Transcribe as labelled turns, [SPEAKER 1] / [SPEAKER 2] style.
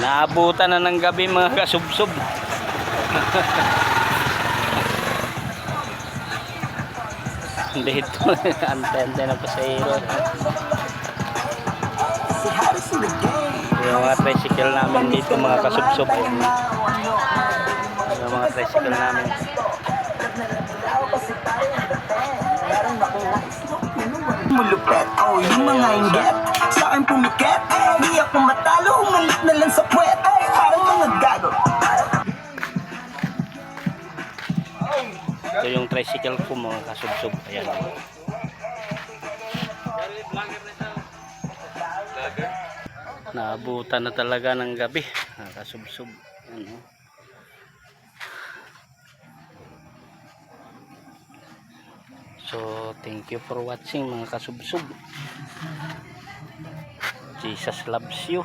[SPEAKER 1] Naabutan na ng gabi mga kasubsob. Dito, ante-ante na pasahero. Yung mga tricycle namin dito mga kasubsob. Yung mga tricycle namin.
[SPEAKER 2] Mulupet, oh yung mga inggit sa akin pumikit, di ako matalo, umalit na lang sa puwet, parang mga gago.
[SPEAKER 1] Ito yung tricycle ko mga kasubsob. Ayan. Naabutan na talaga ng gabi mga kasubsob. Ayan, oh. So, thank you for watching mga kasubsob. Jesus loves you.